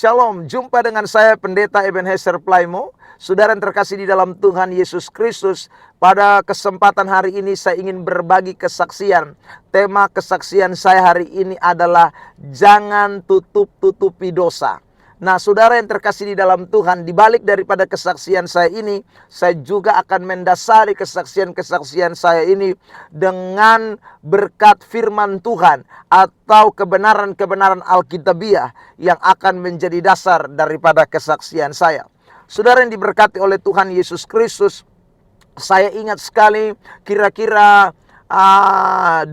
Shalom, jumpa dengan saya Pendeta Ebenezer Playmo. Saudara yang terkasih di dalam Tuhan Yesus Kristus, pada kesempatan hari ini saya ingin berbagi kesaksian. Tema kesaksian saya hari ini adalah jangan tutup-tutupi dosa. Nah, saudara yang terkasih di dalam Tuhan, dibalik daripada kesaksian saya ini, saya juga akan mendasari kesaksian-kesaksian saya ini dengan berkat firman Tuhan atau kebenaran-kebenaran Alkitabiah yang akan menjadi dasar daripada kesaksian saya. Saudara yang diberkati oleh Tuhan Yesus Kristus, saya ingat sekali kira-kira 24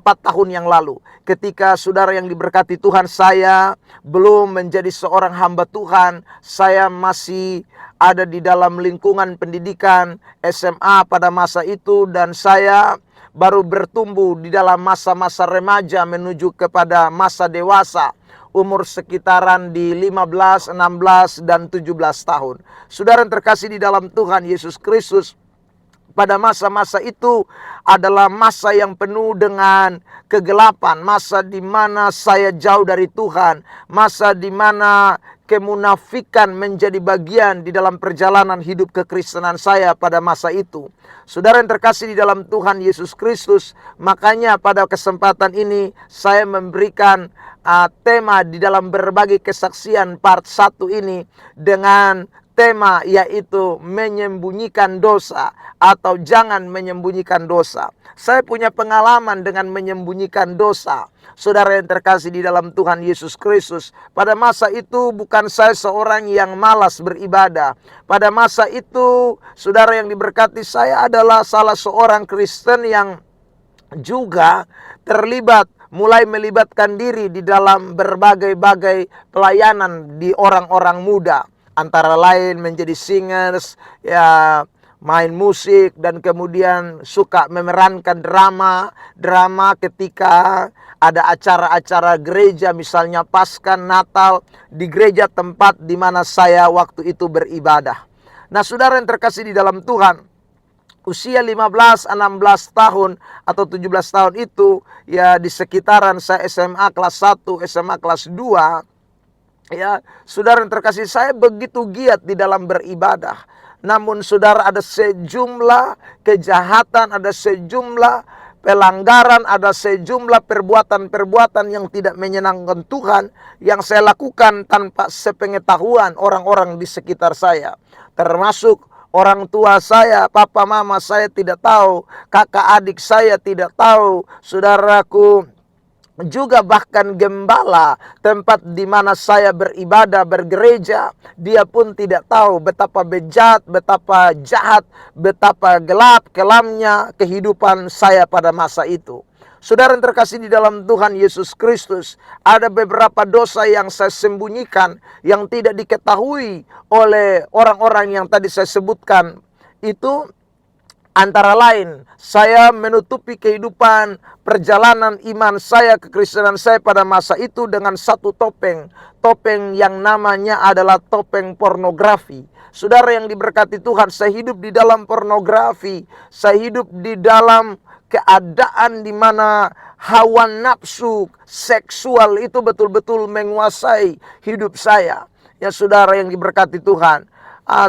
tahun yang lalu, ketika saudara yang diberkati Tuhan, saya belum menjadi seorang hamba Tuhan. Saya masih ada di dalam lingkungan pendidikan SMA pada masa itu, dan saya baru bertumbuh di dalam masa-masa remaja menuju kepada masa dewasa, umur sekitaran di 15, 16, dan 17 tahun. Saudara yang terkasih di dalam Tuhan Yesus Kristus, pada masa-masa itu adalah masa yang penuh dengan kegelapan, masa di mana saya jauh dari Tuhan, masa di mana kemunafikan menjadi bagian di dalam perjalanan hidup kekristenan saya pada masa itu. Saudara yang terkasih di dalam Tuhan Yesus Kristus, makanya pada kesempatan ini saya memberikan tema di dalam berbagai kesaksian part 1 ini dengan tema yaitu menyembunyikan dosa atau jangan menyembunyikan dosa. Saya punya pengalaman dengan menyembunyikan dosa. Saudara yang terkasih di dalam Tuhan Yesus Kristus, pada masa itu bukan saya seorang yang malas beribadah. Pada masa itu, saudara yang diberkati, saya adalah salah seorang Kristen yang juga terlibat, mulai melibatkan diri di dalam berbagai-bagai pelayanan di orang-orang muda. Antara lain menjadi singers, ya, main musik, dan kemudian suka memerankan drama ketika ada acara-acara gereja, misalnya Paskah, Natal, di gereja tempat di mana saya waktu itu beribadah. Nah, saudara yang terkasih di dalam Tuhan, usia 15, 16 tahun atau 17 tahun itu, ya, di sekitaran saya SMA kelas 1, SMA kelas 2, ya, saudara yang terkasih, saya begitu giat di dalam beribadah. Namun saudara, ada sejumlah kejahatan, ada sejumlah pelanggaran, ada sejumlah perbuatan-perbuatan yang tidak menyenangkan Tuhan yang saya lakukan tanpa sepengetahuan orang-orang di sekitar saya. Termasuk orang tua saya, papa mama saya tidak tahu, kakak adik saya tidak tahu, saudaraku, juga bahkan gembala tempat di mana saya beribadah, bergereja, dia pun tidak tahu betapa bejat, betapa jahat, betapa gelap kelamnya kehidupan saya pada masa itu. Saudara yang terkasih di dalam Tuhan Yesus Kristus, ada beberapa dosa yang saya sembunyikan yang tidak diketahui oleh orang-orang yang tadi saya sebutkan. Itu antara lain, saya menutupi kehidupan perjalanan iman saya, kekristenan saya pada masa itu dengan satu topeng. Topeng yang namanya adalah topeng pornografi. Saudara yang diberkati Tuhan, saya hidup di dalam pornografi. Saya hidup di dalam keadaan di mana hawa nafsu seksual itu betul-betul menguasai hidup saya. Ya, saudara yang diberkati Tuhan,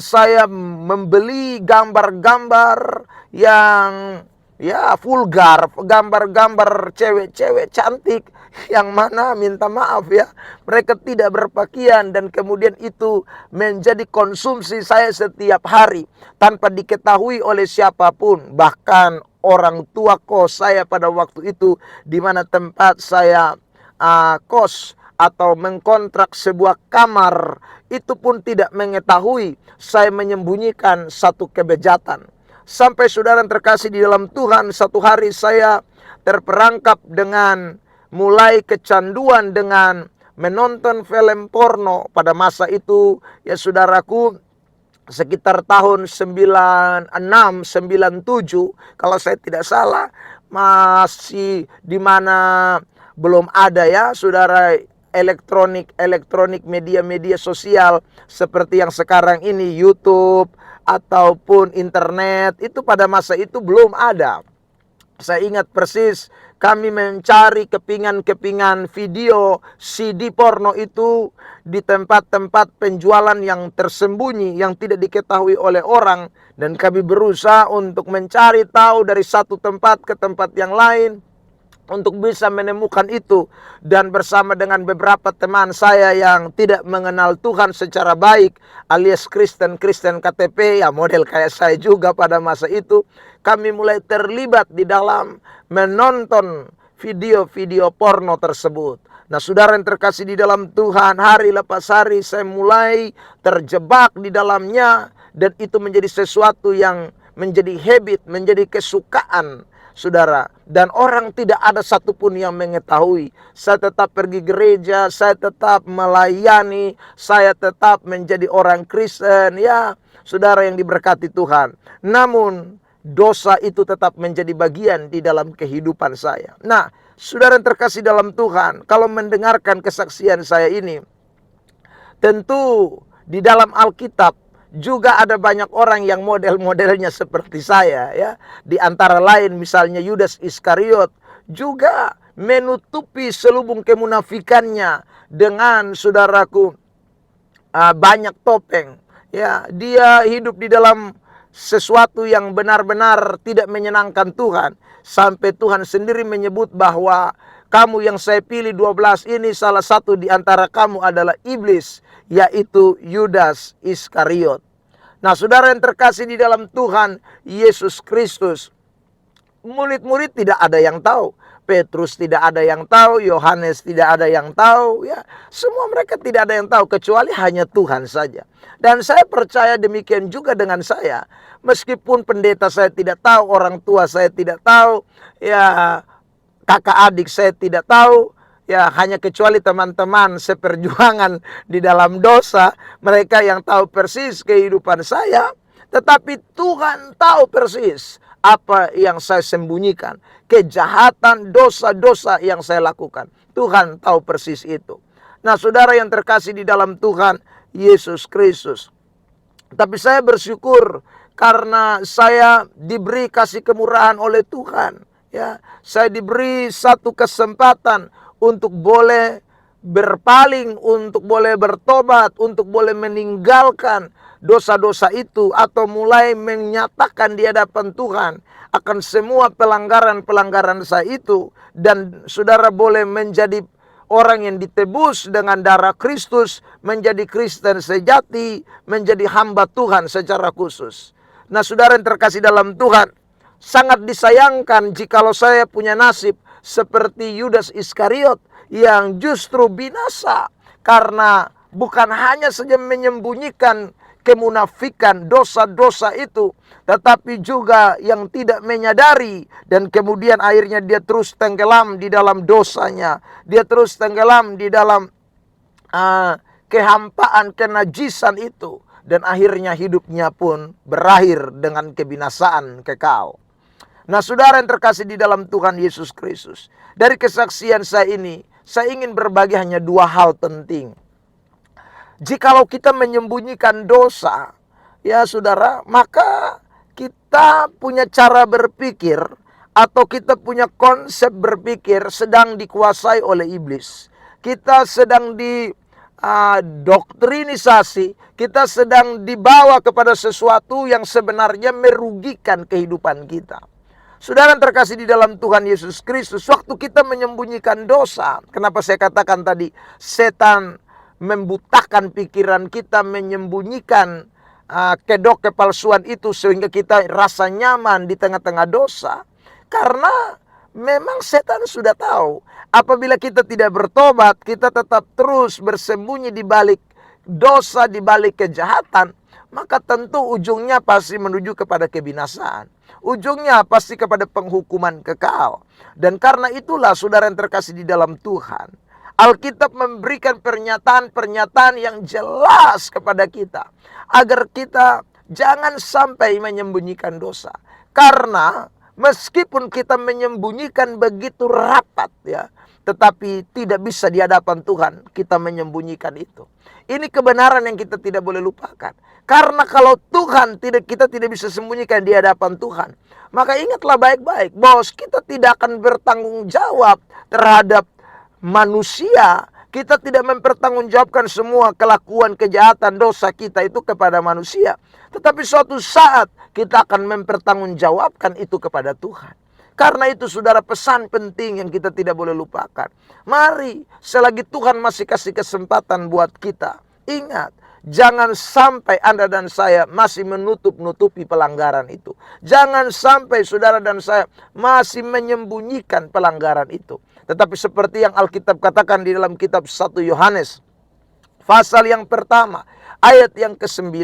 saya membeli gambar-gambar yang, ya, vulgar, gambar-gambar cewek-cewek cantik yang mana, minta maaf ya, mereka tidak berpakaian, dan kemudian itu menjadi konsumsi saya setiap hari tanpa diketahui oleh siapapun, bahkan orang tua kos saya pada waktu itu, di mana tempat saya kos atau mengkontrak sebuah kamar, itu pun tidak mengetahui saya menyembunyikan satu kebejatan. Sampai saudara yang terkasih di dalam Tuhan, satu hari saya terperangkap dengan mulai kecanduan dengan menonton film porno pada masa itu, ya saudaraku, sekitar tahun 96, 97 kalau saya tidak salah, masih di mana belum ada, ya saudara, elektronik media sosial seperti yang sekarang ini, YouTube ataupun internet, itu pada masa itu belum ada. Saya ingat persis Kami mencari kepingan-kepingan video CD porno itu di tempat-tempat penjualan yang tersembunyi, yang tidak diketahui oleh orang. Dan kami berusaha untuk mencari tahu dari satu tempat ke tempat yang lain, untuk bisa menemukan itu. Dan bersama dengan beberapa teman saya yang tidak mengenal Tuhan secara baik, alias Kristen KTP, ya model kayak saya juga pada masa itu, kami mulai terlibat di dalam menonton video-video porno tersebut. Nah, saudara yang terkasih di dalam Tuhan, hari lepas hari saya mulai terjebak di dalamnya. Dan itu menjadi sesuatu yang menjadi habit, menjadi kesukaan, saudara. Dan orang tidak ada satupun yang mengetahui. Saya tetap pergi gereja, saya tetap melayani, saya tetap menjadi orang Kristen, ya saudara yang diberkati Tuhan. Namun dosa itu tetap menjadi bagian di dalam kehidupan saya. Nah, saudara yang terkasih dalam Tuhan, kalau mendengarkan kesaksian saya ini, tentu di dalam Alkitab juga ada banyak orang yang model-modelnya seperti saya, ya. Di antara lain misalnya Yudas Iskariot juga menutupi selubung kemunafikannya dengan, saudaraku, banyak topeng. Ya, dia hidup di dalam sesuatu yang benar-benar tidak menyenangkan Tuhan. Sampai Tuhan sendiri menyebut bahwa kamu yang saya pilih 12 ini, salah satu di antara kamu adalah iblis, yaitu Yudas Iskariot. Nah, saudara yang terkasih di dalam Tuhan Yesus Kristus, murid-murid tidak ada yang tahu. Petrus tidak ada yang tahu, Yohanes tidak ada yang tahu, ya. Semua mereka tidak ada yang tahu kecuali hanya Tuhan saja. Dan saya percaya demikian juga dengan saya. Meskipun pendeta saya tidak tahu, orang tua saya tidak tahu, ya kakak adik saya tidak tahu, ya hanya kecuali teman-teman seperjuangan di dalam dosa, mereka yang tahu persis kehidupan saya. Tetapi Tuhan tahu persis apa yang saya sembunyikan, kejahatan, dosa-dosa yang saya lakukan. Tuhan tahu persis itu. Nah, saudara yang terkasih di dalam Tuhan Yesus Kristus, tapi saya bersyukur karena saya diberi kasih kemurahan oleh Tuhan. Ya, saya diberi satu kesempatan untuk boleh berpaling, untuk boleh bertobat, untuk boleh meninggalkan dosa-dosa itu, atau mulai menyatakan di hadapan Tuhan akan semua pelanggaran-pelanggaran saya itu. Dan saudara boleh menjadi orang yang ditebus dengan darah Kristus, menjadi Kristen sejati, menjadi hamba Tuhan secara khusus. Nah, saudara yang terkasih dalam Tuhan, sangat disayangkan jikalau saya punya nasib seperti Yudas Iskariot yang justru binasa karena bukan hanya saja menyembunyikan kemunafikan, dosa-dosa itu, tetapi juga yang tidak menyadari, dan kemudian akhirnya dia terus tenggelam di dalam dosanya, dia terus tenggelam di dalam kehampaan, kenajisan itu, dan akhirnya hidupnya pun berakhir dengan kebinasaan kekal. Nah, saudara yang terkasih di dalam Tuhan Yesus Kristus, dari kesaksian saya ini, saya ingin berbagi hanya dua hal penting. Jikalau kita menyembunyikan dosa, ya saudara, maka kita punya cara berpikir atau kita punya konsep berpikir sedang dikuasai oleh iblis. Kita sedang doktrinisasi, kita sedang dibawa kepada sesuatu yang sebenarnya merugikan kehidupan kita. Saudara yang terkasih di dalam Tuhan Yesus Kristus, waktu kita menyembunyikan dosa, kenapa saya katakan tadi setan membutakan pikiran kita, menyembunyikan kedok kepalsuan itu sehingga kita rasa nyaman di tengah-tengah dosa. Karena memang setan sudah tahu apabila kita tidak bertobat, kita tetap terus bersembunyi di balik dosa, di balik kejahatan, maka tentu ujungnya pasti menuju kepada kebinasaan. Ujungnya pasti kepada penghukuman kekal. Dan karena itulah saudara yang terkasih di dalam Tuhan, Alkitab memberikan pernyataan-pernyataan yang jelas kepada kita, agar kita jangan sampai menyembunyikan dosa. Karena meskipun kita menyembunyikan begitu rapat, ya, tetapi tidak bisa di hadapan Tuhan kita menyembunyikan itu. Ini kebenaran yang kita tidak boleh lupakan. Karena kalau Tuhan kita tidak bisa sembunyikan di hadapan Tuhan, maka ingatlah baik-baik, bos, kita tidak akan bertanggung jawab terhadap manusia. Kita tidak mempertanggungjawabkan semua kelakuan, kejahatan, dosa kita itu kepada manusia. Tetapi suatu saat kita akan mempertanggungjawabkan itu kepada Tuhan. Karena itu saudara, pesan penting yang kita tidak boleh lupakan. Mari selagi Tuhan masih kasih kesempatan buat kita, ingat, jangan sampai Anda dan saya masih menutup-nutupi pelanggaran itu. Jangan sampai saudara dan saya masih menyembunyikan pelanggaran itu. Tetapi seperti yang Alkitab katakan di dalam kitab 1 Yohanes, pasal yang pertama, ayat yang ke-9.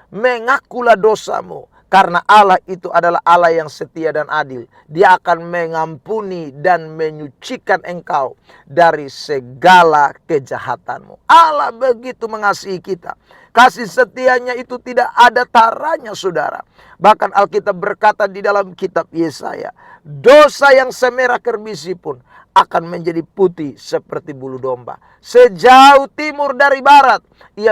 Mengakulah dosamu, karena Allah itu adalah Allah yang setia dan adil. Dia akan mengampuni dan menyucikan engkau dari segala kejahatanmu. Allah begitu mengasihi kita. Kasih setianya itu tidak ada taranya, saudara. Bahkan Alkitab berkata di dalam kitab Yesaya, dosa yang semerah kerbisi pun akan menjadi putih seperti bulu domba. Sejauh timur dari barat, ia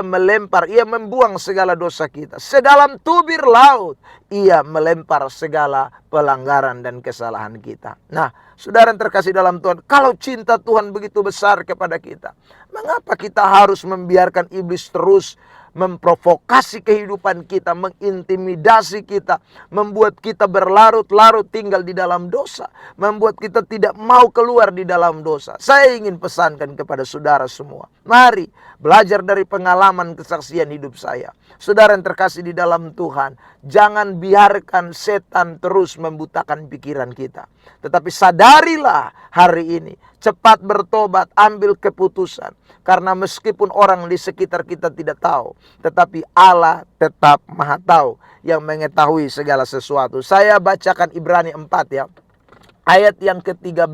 membuang segala dosa kita. Sedalam tubir laut, ia melempar segala pelanggaran dan kesalahan kita. Nah, saudara yang terkasih dalam Tuhan, kalau cinta Tuhan begitu besar kepada kita, mengapa kita harus membiarkan iblis terus memprovokasi kehidupan kita, mengintimidasi kita, membuat kita berlarut-larut tinggal di dalam dosa, membuat kita tidak mau keluar di dalam dosa? Saya ingin pesankan kepada saudara semua, mari belajar dari pengalaman kesaksian hidup saya. Saudara yang terkasih di dalam Tuhan, jangan biarkan setan terus membutakan pikiran kita. Tetapi sadarilah hari ini, cepat bertobat, ambil keputusan. Karena meskipun orang di sekitar kita tidak tahu, tetapi Allah tetap Maha Tahu yang mengetahui segala sesuatu. Saya bacakan Ibrani 4 ya. Ayat yang ke-13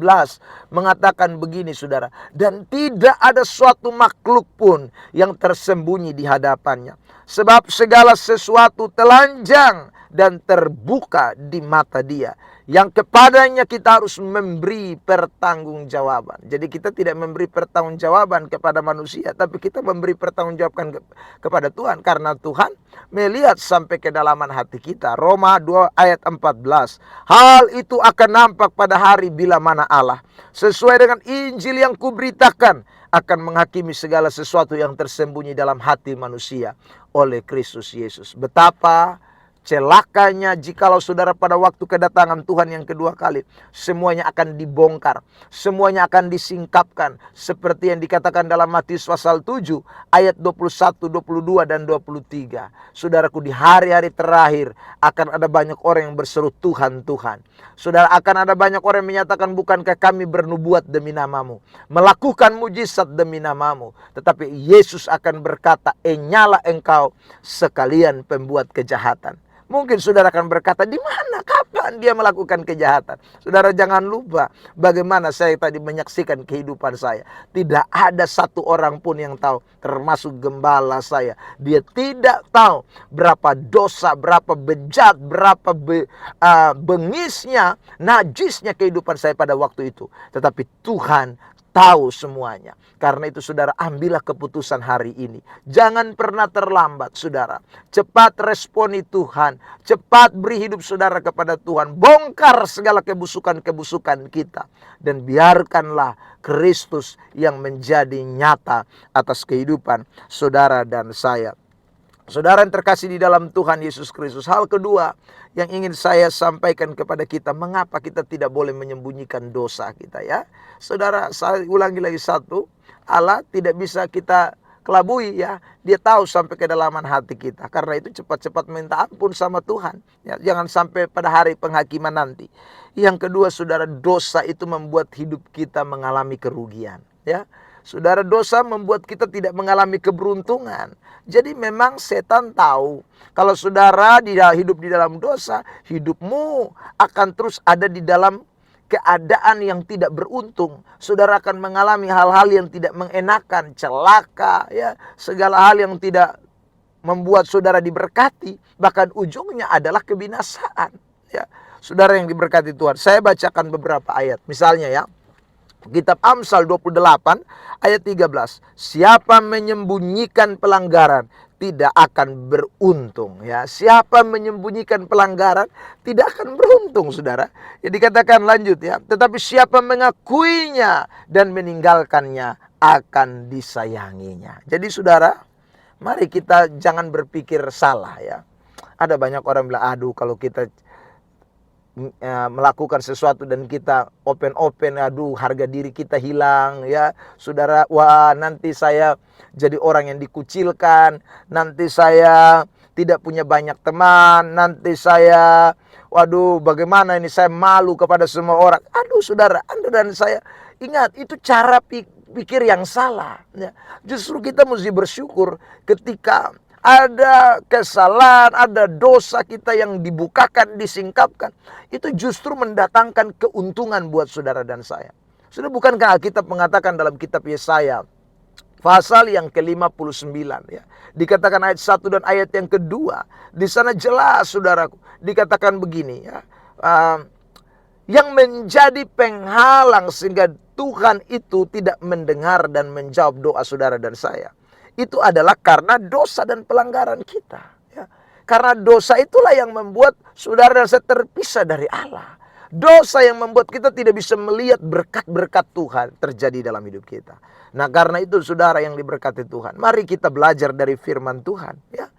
mengatakan begini, saudara. Dan tidak ada suatu makhluk pun yang tersembunyi di hadapannya. Sebab segala sesuatu telanjang dan terbuka di mata Dia, yang kepadanya kita harus memberi pertanggungjawaban. Jadi kita tidak memberi pertanggungjawaban kepada manusia, tapi kita memberi pertanggungjawaban kepada Tuhan. Karena Tuhan melihat sampai kedalaman hati kita. Roma 2 ayat 14. Hal itu akan nampak pada hari bila mana Allah, sesuai dengan Injil yang kuberitakan, akan menghakimi segala sesuatu yang tersembunyi dalam hati manusia oleh Kristus Yesus. Betapa celakanya jikalau saudara pada waktu kedatangan Tuhan yang kedua kali, semuanya akan dibongkar, semuanya akan disingkapkan, seperti yang dikatakan dalam Matius pasal 7 ayat 21, 22 dan 23. Saudaraku, di hari-hari terakhir akan ada banyak orang yang berseru Tuhan, Tuhan. Saudara, akan ada banyak orang yang menyatakan, bukankah kami bernubuat demi namamu, melakukan mujizat demi namamu? Tetapi Yesus akan berkata, nyala engkau sekalian pembuat kejahatan. Mungkin saudara akan berkata, di mana, kapan dia melakukan kejahatan? Saudara, jangan lupa bagaimana saya tadi menyaksikan kehidupan saya. Tidak ada satu orang pun yang tahu, termasuk gembala saya. Dia tidak tahu berapa dosa, berapa bejat, berapa bengisnya, najisnya kehidupan saya pada waktu itu. Tetapi Tuhan tahu semuanya. Karena itu saudara, ambillah keputusan hari ini. Jangan pernah terlambat, saudara. Cepat responi Tuhan. Cepat beri hidup saudara kepada Tuhan. Bongkar segala kebusukan-kebusukan kita. Dan biarkanlah Kristus yang menjadi nyata atas kehidupan saudara dan saya. Saudara yang terkasih di dalam Tuhan Yesus Kristus, hal kedua yang ingin saya sampaikan kepada kita, mengapa kita tidak boleh menyembunyikan dosa kita ya. Saudara, saya ulangi lagi satu, Allah tidak bisa kita kelabui ya. Dia tahu sampai kedalaman hati kita. Karena itu cepat-cepat minta ampun sama Tuhan ya. Jangan sampai pada hari penghakiman nanti. Yang kedua, saudara, dosa itu membuat hidup kita mengalami kerugian ya. Saudara, dosa membuat kita tidak mengalami keberuntungan. Jadi memang setan tahu kalau saudara hidup di dalam dosa, hidupmu akan terus ada di dalam keadaan yang tidak beruntung. Saudara akan mengalami hal-hal yang tidak mengenakan, celaka, ya, segala hal yang tidak membuat saudara diberkati, bahkan ujungnya adalah kebinasaan. Ya, saudara yang diberkati Tuhan, saya bacakan beberapa ayat. Misalnya ya, Kitab Amsal 28 ayat 13. Siapa menyembunyikan pelanggaran tidak akan beruntung, ya. Siapa menyembunyikan pelanggaran tidak akan beruntung, Saudara. Ya, dikatakan lanjut, ya. Tetapi siapa mengakuinya dan meninggalkannya akan disayanginya. Jadi Saudara, mari kita jangan berpikir salah, ya. Ada banyak orang bilang, aduh kalau kita melakukan sesuatu dan kita open, aduh harga diri kita hilang, ya Saudara. Wah, nanti saya jadi orang yang dikucilkan, nanti saya tidak punya banyak teman, nanti saya, waduh bagaimana ini, saya malu kepada semua orang. Aduh Saudara, Anda dan saya, ingat itu cara pikir yang salah, ya. Justru kita mesti bersyukur ketika ada kesalahan, ada dosa kita yang dibukakan, disingkapkan. Itu justru mendatangkan keuntungan buat saudara dan saya. Sudah, bukankah Alkitab mengatakan dalam kitab Yesaya pasal yang ke-59, ya. Dikatakan ayat 1 dan ayat yang kedua. Di sana jelas saudaraku, dikatakan begini, ya. Yang menjadi penghalang sehingga Tuhan itu tidak mendengar dan menjawab doa saudara dan saya, itu adalah karena dosa dan pelanggaran kita, ya. Karena dosa itulah yang membuat saudara dan saya terpisah dari Allah. Dosa yang membuat kita tidak bisa melihat berkat-berkat Tuhan terjadi dalam hidup kita. Nah, karena itu saudara yang diberkati Tuhan, mari kita belajar dari firman Tuhan, ya.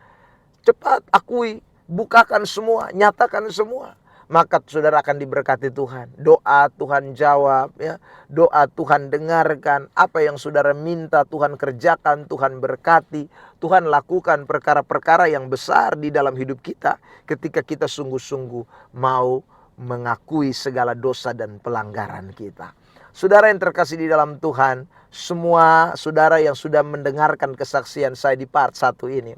Cepat akui, bukakan semua, nyatakan semua, maka saudara akan diberkati Tuhan. Doa Tuhan jawab, ya. Doa Tuhan dengarkan. Apa yang saudara minta Tuhan kerjakan, Tuhan berkati. Tuhan lakukan perkara-perkara yang besar di dalam hidup kita ketika kita sungguh-sungguh mau mengakui segala dosa dan pelanggaran kita. Saudara yang terkasih di dalam Tuhan, semua saudara yang sudah mendengarkan kesaksian saya di part 1 ini,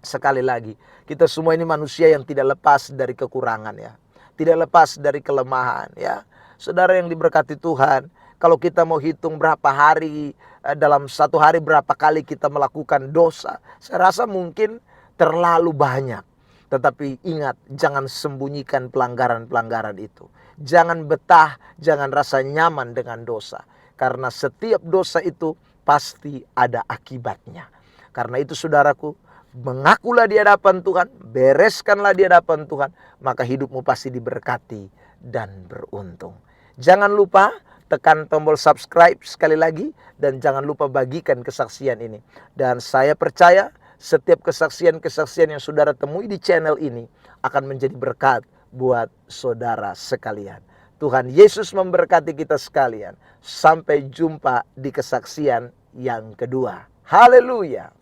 sekali lagi, kita semua ini manusia yang tidak lepas dari kekurangan, ya. Tidak lepas dari kelemahan, ya. Saudara yang diberkati Tuhan, kalau kita mau hitung berapa hari, dalam satu hari berapa kali kita melakukan dosa, saya rasa mungkin terlalu banyak. Tetapi ingat, jangan sembunyikan pelanggaran-pelanggaran itu. Jangan betah, jangan rasa nyaman dengan dosa. Karena setiap dosa itu pasti ada akibatnya. Karena itu saudaraku, mengakulah di hadapan Tuhan, bereskanlah di hadapan Tuhan, maka hidupmu pasti diberkati dan beruntung. Jangan lupa tekan tombol subscribe sekali lagi, dan jangan lupa bagikan kesaksian ini. Dan saya percaya setiap kesaksian-kesaksian yang saudara temui di channel ini akan menjadi berkat buat saudara sekalian. Tuhan Yesus memberkati kita sekalian. Sampai jumpa di kesaksian yang kedua. Haleluya.